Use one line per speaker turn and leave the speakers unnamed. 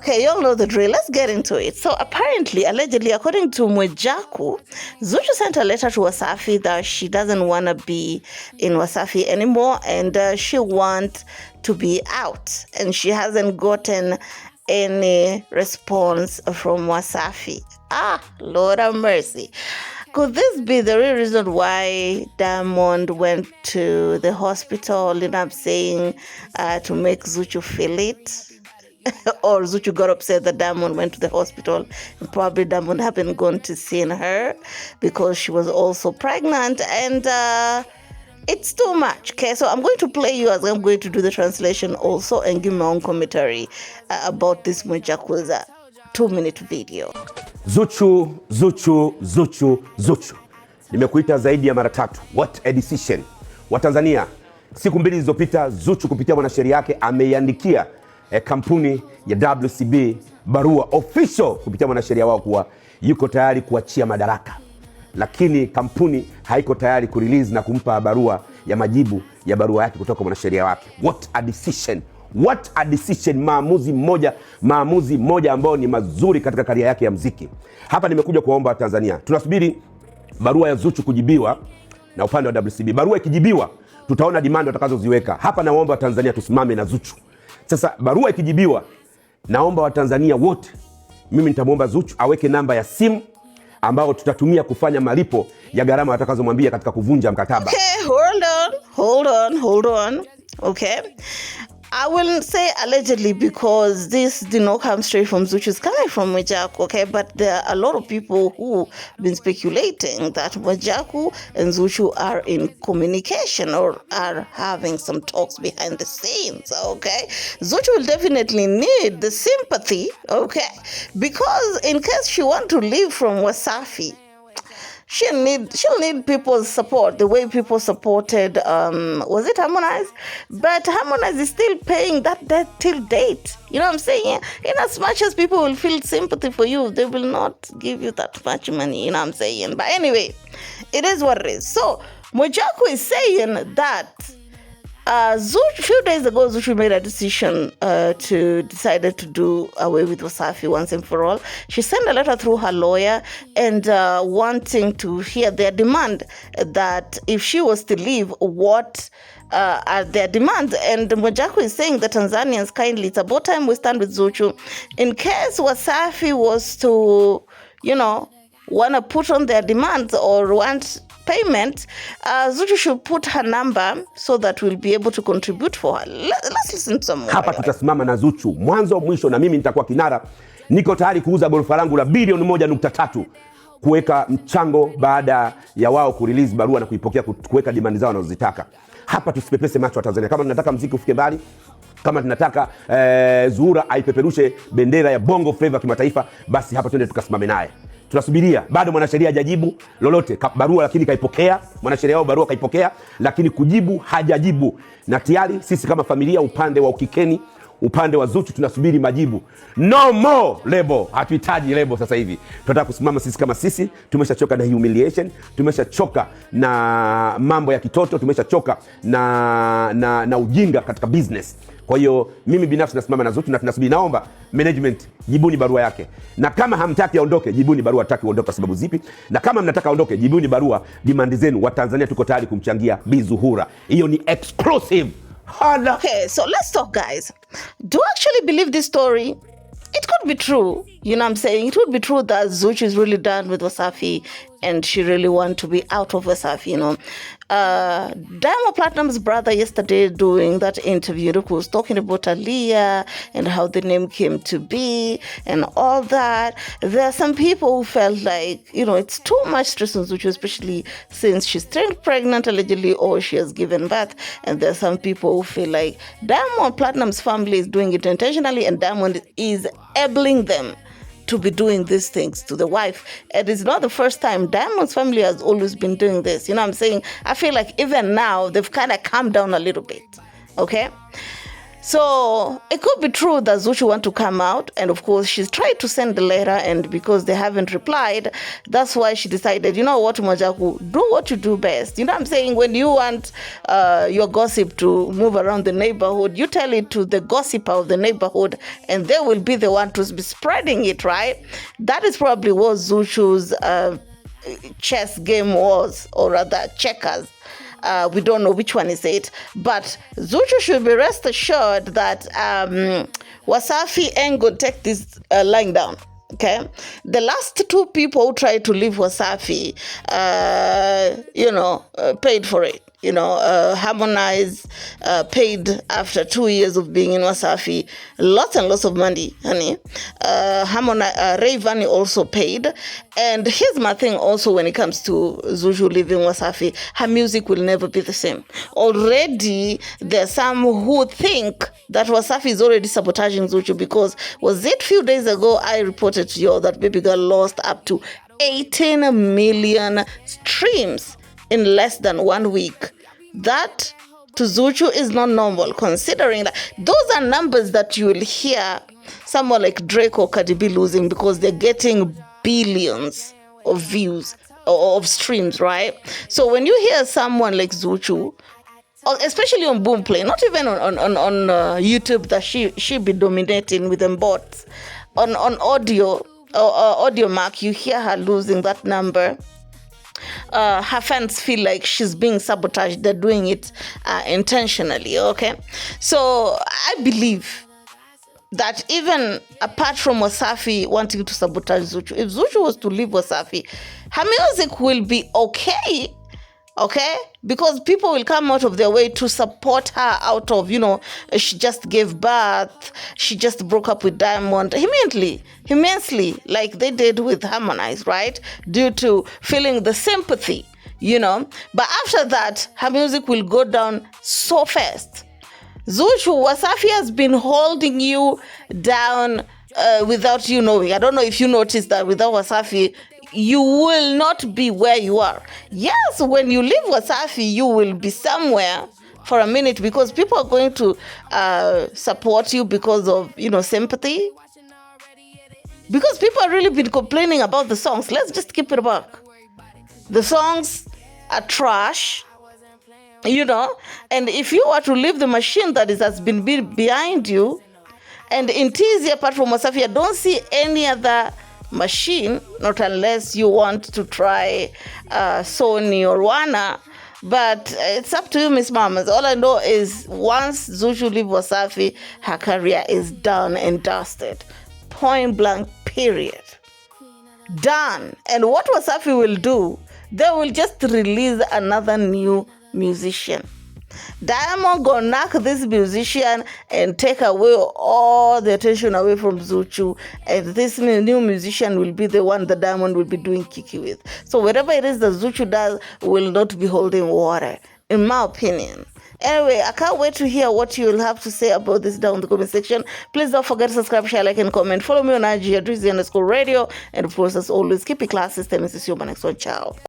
Okay, you all know the drill. Let's get into it. So apparently, allegedly, according to Mwijaku, ZUCHU sent a letter to Wasafi that she doesn't want to be in Wasafi anymore and she wants to be out. And she hasn't gotten any response from Wasafi. Lord have mercy. Could this be the real reason why Diamond went to the hospital, saying, to make ZUCHU feel it? Or ZUCHU got upset that Diamond went to the hospital and probably Diamond hadn't gone to see her because she was also pregnant and it's too much. Okay, so I'm going to play you as I'm going to do the translation also and give my own commentary about this Mwijaku's 2-minute video.
ZUCHU, ZUCHU, ZUCHU, ZUCHU. Nimekuita zaidi ya mara 3. What a decision. Watanzania, siku 2 zilizopita ZUCHU kupitia mwanasheria yake ameiandikia kampuni ya WCB barua official kupitia mwanasheria wao kuwa yuko tayari kuachia madaraka. Lakini kampuni haiko tayari kurelease na kumpa barua ya majibu ya barua yake kutoka mwanasheria wake. What a decision. What a decision. Maamuzi moja ambao ni mazuri katika karia yake ya muziki. Hapa nimekuja kuomba Tanzania. Tunasubiri barua ya ZUCHU kujibiwa na upande wa WCB. Barua ikijibiwa tutaona demand watakazoziweka. Hapa naomba Tanzania tusimame na ZUCHU. Sasa barua ikijibiwa, naomba Watanzania wote, mimi nitamuomba ZUCHU aweke namba ya simu ambao tutatumia kufanya malipo ya gharama watakazomwambia katika kuvunja mkataba.
Okay, hold on. Okay. I will say allegedly because this did not come straight from ZUCHU. It's coming from Mwijaku, okay? But there are a lot of people who have been speculating that Mwijaku and ZUCHU are in communication or are having some talks behind the scenes, okay? ZUCHU will definitely need the sympathy, okay? Because in case she wants to leave from Wasafi, she'll need people's support the way people supported was it Harmonize? But Harmonize is still paying that debt till date. You know what I'm saying? In as much as people will feel sympathy for you, they will not give you that much money. You know what I'm saying? But anyway, it is what it is. So Mwijaku is saying that ZUCHU, a few days ago, ZUCHU made a decision decided to do away with Wasafi once and for all. She sent a letter through her lawyer and wanting to hear their demand that if she was to leave, what are their demands. And Mwijaku is saying the Tanzanians kindly, it's about time we stand with ZUCHU. In case Wasafi was to, want to put on their demands or want payment, ZUCHU should put her number so that we'll be able to contribute for her. Let's listen to some more.
Hapa tutasimama na ZUCHU mwanzo mwisho, na mimi nitakuwa kinara. Niko tayari kuuza gorofa langu la bilioni 1.3 kuweka mchango baada ya wao kurelease barua na kuipokea, kuweka demand zao wanazozitaka. Hapa tusipepese macho wa Tanzania. Kama tunataka muziki ufike mbali, kama tunataka Zuhura aipeperushe bendera ya Bongo Flava kimataifa, basi hapa twende tukasimame naye. Tunasubiria, bado mwanasheria hajajibu lolote. Barua lakini kaipokea, mwanasheria wao barua kaipokea, lakini kujibu hajajibu. Na tayari sisi kama familia, upande wa Ukikeni, upande wa ZUCHU, tunasubiri majibu. No more label, hatuhitaji label sasa hivi. Tunataka kusimama sisi kama sisi. Tumeshachoka na humiliation, tumeshachoka na mambo ya kitoto, tumeshachoka na ujinga katika business. Kwa hiyo mimi binafsi nasimama na ZUCHU na tunasubiri. Naomba management, jibuni barua yake. Na kama hamtaki aondoke, jibuni barua hataki aondoke kwa sababu zipi. Na kama mnataka aondoke, jibuni barua demand zenu. Wa Tanzania tuko tayari kumchangia Bi Zuhura. Hiyo ni exclusive.
Okay, so let's talk, guys. Do you actually believe this story? It could be true, you know what I'm saying? It would be true that ZUCHU is really done with Wasafi and she really wants to be out of Wasafi, Diamond Platnumz's brother yesterday doing that interview was talking about Aaliyah and how the name came to be and all that. There are some people who felt like, it's too much stress on ZUCHU, especially since she's still pregnant allegedly or she has given birth. And there are some people who feel like Diamond Platnumz's family is doing it intentionally and Diamond is enabling them to be doing these things to the wife. And it's not the first time. Diamond's family has always been doing this. You know what I'm saying? I feel like even now, they've kind of calmed down a little bit. Okay? So it could be true that Zuchu want to come out, and of course she's tried to send the letter, and because they haven't replied, that's why she decided, you know what, Mojaku, do what you do best. You know what I'm saying? When you want your gossip to move around the neighborhood, you tell it to the gossiper of the neighborhood, and they will be the one to be spreading it, right? That is probably what Zuchu's chess game was, or rather checkers. We don't know which one is it, but Zuchu should be rest assured that Wasafi ain't gonna take this lying down. Okay, the last two people who tried to leave Wasafi, paid for it. Harmonize paid after 2 years of being in Wasafi, lots and lots of money, honey. Rayvanny also paid. And here's my thing also when it comes to Zuchu leaving Wasafi, her music will never be the same. Already, there's some who think that Wasafi is already sabotaging Zuchu, because was it a few days ago I reported to you that Baby Girl lost up to 18 million streams in less than 1 week. That to Zuchu is not normal, considering that those are numbers that you will hear someone like Drake or Cardi B losing, because they're getting billions of views or of streams, right? So when you hear someone like Zuchu, especially on Boomplay, not even on YouTube, that she be dominating with them bots, on audio or audio mark, you hear her losing that number. Her fans feel like she's being sabotaged. They're doing it intentionally, okay? So I believe that even apart from Wasafi wanting to sabotage Zuchu, if Zuchu was to leave Wasafi, her music will be okay, because people will come out of their way to support her out of, she just gave birth, she just broke up with Diamond immensely, like they did with Harmonize, right? Due to feeling the sympathy, But after that, her music will go down so fast. Zuchu, Wasafi has been holding you down without you knowing. I don't know if you noticed that without Wasafi, you will not be where you are. Yes, when you leave Wasafi, you will be somewhere for a minute, because people are going to support you because of, sympathy. Because people have really been complaining about the songs. Let's just keep it back. The songs are trash, and if you were to leave the machine that has been behind you, and in TZ, apart from Wasafi, I don't see any other machine, not unless you want to try Sony or Wana, but it's up to you, Miss Mamas. All I know is once Zuchu leaves Wasafi, her career is done and dusted. Point blank, period. Done. And what Wasafi will do, they will just release another new musician. Diamond gonna knock this musician and take away all the attention away from Zuchu, and this new musician will be the one that Diamond will be doing Kiki with. So whatever it is that Zuchu does will not be holding water, in my opinion. Anyway, I can't wait to hear what you will have to say about this down in the comment section. Please don't forget to subscribe, share, like, and comment. Follow me on IG at Drizzy_radio. And of course, as always, keep it classy. Stay Mrs. Human. Next one. Ciao.